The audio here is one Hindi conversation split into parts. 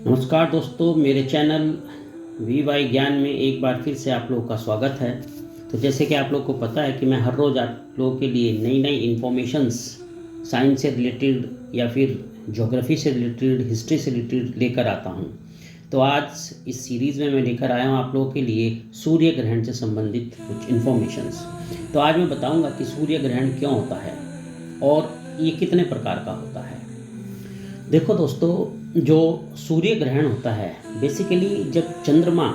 नमस्कार दोस्तों, मेरे चैनल वी वाई ज्ञान में एक बार फिर से आप लोगों का स्वागत है। तो जैसे कि आप लोगों को पता है कि मैं हर रोज़ आप लोगों के लिए नई नई इन्फॉर्मेशंस साइंस से रिलेटेड या फिर ज्योग्राफी से रिलेटेड, हिस्ट्री से रिलेटेड लेकर आता हूँ। तो आज इस सीरीज़ में मैं लेकर आया हूँ आप लोगों के लिए सूर्य ग्रहण से संबंधित कुछ इन्फॉर्मेशंस। तो आज मैं बताऊँगा कि सूर्य ग्रहण क्यों होता है और ये कितने प्रकार का होता है। देखो दोस्तों, जो सूर्य ग्रहण होता है बेसिकली जब चंद्रमा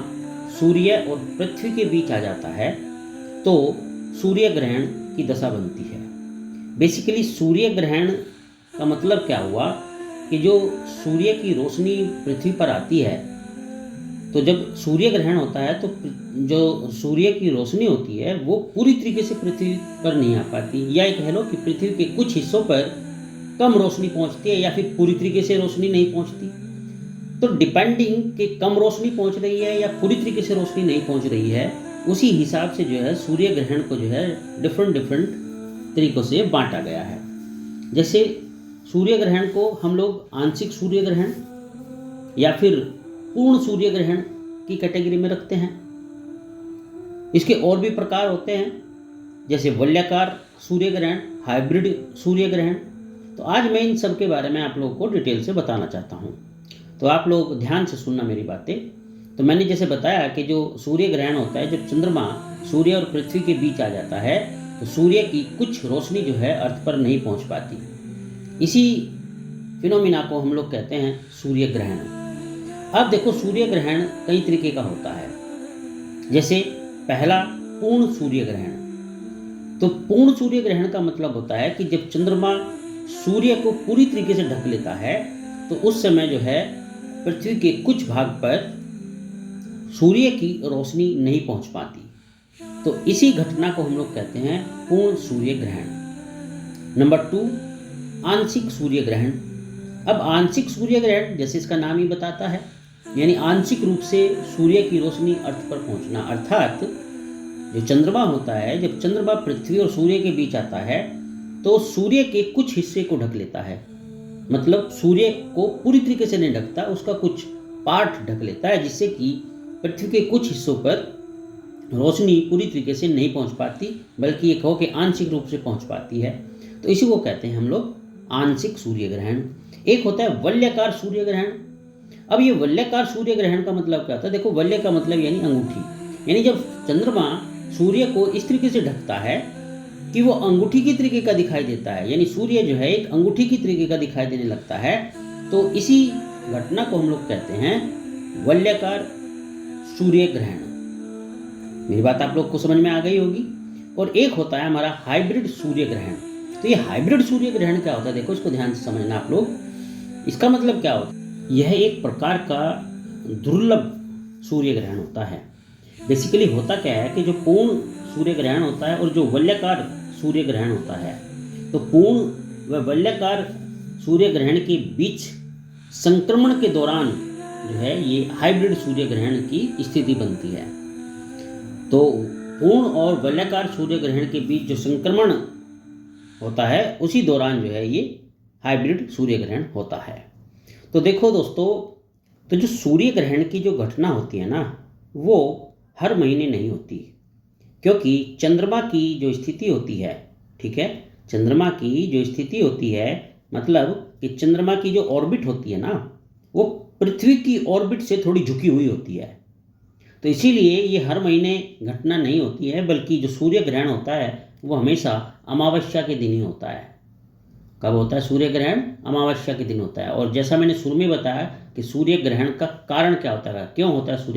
सूर्य और पृथ्वी के बीच आ जाता है तो सूर्य ग्रहण की दशा बनती है। बेसिकली सूर्य ग्रहण का मतलब क्या हुआ कि जो सूर्य की रोशनी पृथ्वी पर आती है, तो जब सूर्य ग्रहण होता है तो जो सूर्य की रोशनी होती है वो पूरी तरीके से पृथ्वी पर नहीं आ पाती, या ये कह लो कि पृथ्वी के कुछ हिस्सों पर कम रोशनी पहुंचती है या फिर पूरी तरीके से रोशनी नहीं पहुंचती। तो डिपेंडिंग कि कम रोशनी पहुंच रही है या पूरी तरीके से रोशनी नहीं पहुंच रही है, उसी हिसाब से जो है सूर्य ग्रहण को जो है डिफरेंट तरीकों से बांटा गया है। जैसे सूर्य ग्रहण को हम लोग आंशिक सूर्य ग्रहण या फिर पूर्ण सूर्य ग्रहण की कैटेगरी में रखते हैं। इसके और भी प्रकार होते हैं, जैसे वलयाकार सूर्य ग्रहण, हाइब्रिड सूर्य ग्रहण। तो आज मैं इन सब के बारे में आप लोगों को डिटेल से बताना चाहता हूँ, तो आप लोग ध्यान से सुनना मेरी बातें। तो मैंने जैसे बताया कि जो सूर्य ग्रहण होता है, जब चंद्रमा सूर्य और पृथ्वी के बीच आ जाता है तो सूर्य की कुछ रोशनी जो है अर्थ पर नहीं पहुँच पाती। इसी फिनोमिना को हम लोग कहते हैं सूर्य ग्रहण। अब देखो, सूर्य ग्रहण कई तरीके का होता है। जैसे पहला, पूर्ण सूर्य ग्रहण। तो पूर्ण सूर्य ग्रहण का मतलब होता है कि जब चंद्रमा सूर्य को पूरी तरीके से ढक लेता है तो उस समय जो है पृथ्वी के कुछ भाग पर सूर्य की रोशनी नहीं पहुंच पाती। तो इसी घटना को हम लोग कहते हैं पूर्ण सूर्य ग्रहण। नंबर 2, आंशिक सूर्य ग्रहण। अब आंशिक सूर्य ग्रहण जैसे इसका नाम ही बताता है, यानी आंशिक रूप से सूर्य की रोशनी अर्थ पर पहुंचना। अर्थात जो चंद्रमा होता है, जब चंद्रमा पृथ्वी और सूर्य के बीच आता है तो सूर्य के कुछ हिस्से को ढक लेता है। मतलब सूर्य को पूरी तरीके से नहीं ढकता, उसका कुछ पार्ट ढक लेता है, जिससे कि पृथ्वी के कुछ हिस्सों पर रोशनी पूरी तरीके से नहीं पहुंच पाती, बल्कि ये कहो कि आंशिक रूप से पहुंच पाती है। तो इसी को कहते हैं हम लोग आंशिक सूर्य ग्रहण। एक होता है वलयाकार सूर्य ग्रहण। अब ये वलयाकार सूर्य ग्रहण का मतलब क्या होता है? देखो, वलय का मतलब यानी अंगूठी, यानी जब चंद्रमा सूर्य को इस तरीके से ढकता है कि वो अंगूठी की तरीके का दिखाई देता है, यानी सूर्य जो है एक अंगूठी की तरीके का दिखाई देने लगता है, तो इसी घटना को हम लोग कहते हैं वलयाकार सूर्य ग्रहण। मेरी बात आप लोग को समझ में आ गई होगी। और एक होता है हमारा हाइब्रिड सूर्य ग्रहण। तो ये हाइब्रिड सूर्य ग्रहण क्या होता है? देखो, इसको ध्यान से समझना आप लोग। इसका मतलब क्या होता है? यह एक प्रकार का दुर्लभ सूर्य ग्रहण होता है। बेसिकली होता क्या है कि जो पूर्ण सूर्य ग्रहण होता है और जो वलयाकार सूर्य ग्रहण होता है, तो पूर्ण व वलयाकार सूर्य ग्रहण के बीच संक्रमण के दौरान जो है ये हाइब्रिड सूर्य ग्रहण की स्थिति बनती है। तो पूर्ण और वलयाकार सूर्य ग्रहण के बीच जो संक्रमण होता है, उसी दौरान जो है ये हाइब्रिड सूर्य ग्रहण होता है। तो देखो दोस्तों, तो जो सूर्य ग्रहण की जो घटना होती है ना, वो हर महीने नहीं होती, क्योंकि चंद्रमा की जो स्थिति होती है, ठीक है, चंद्रमा की जो स्थिति होती है, मतलब कि चंद्रमा की जो ऑर्बिट होती है ना, वो पृथ्वी की ऑर्बिट से थोड़ी झुकी हुई होती है। तो इसीलिए ये हर महीने घटना नहीं होती है, बल्कि जो सूर्य ग्रहण होता है वो हमेशा अमावस्या के दिन ही होता है। कब होता है सूर्य ग्रहण? अमावस्या के दिन होता है। और जैसा मैंने शुरू में बताया कि सूर्य ग्रहण का कारण क्या होता है, क्यों होता है सूर्य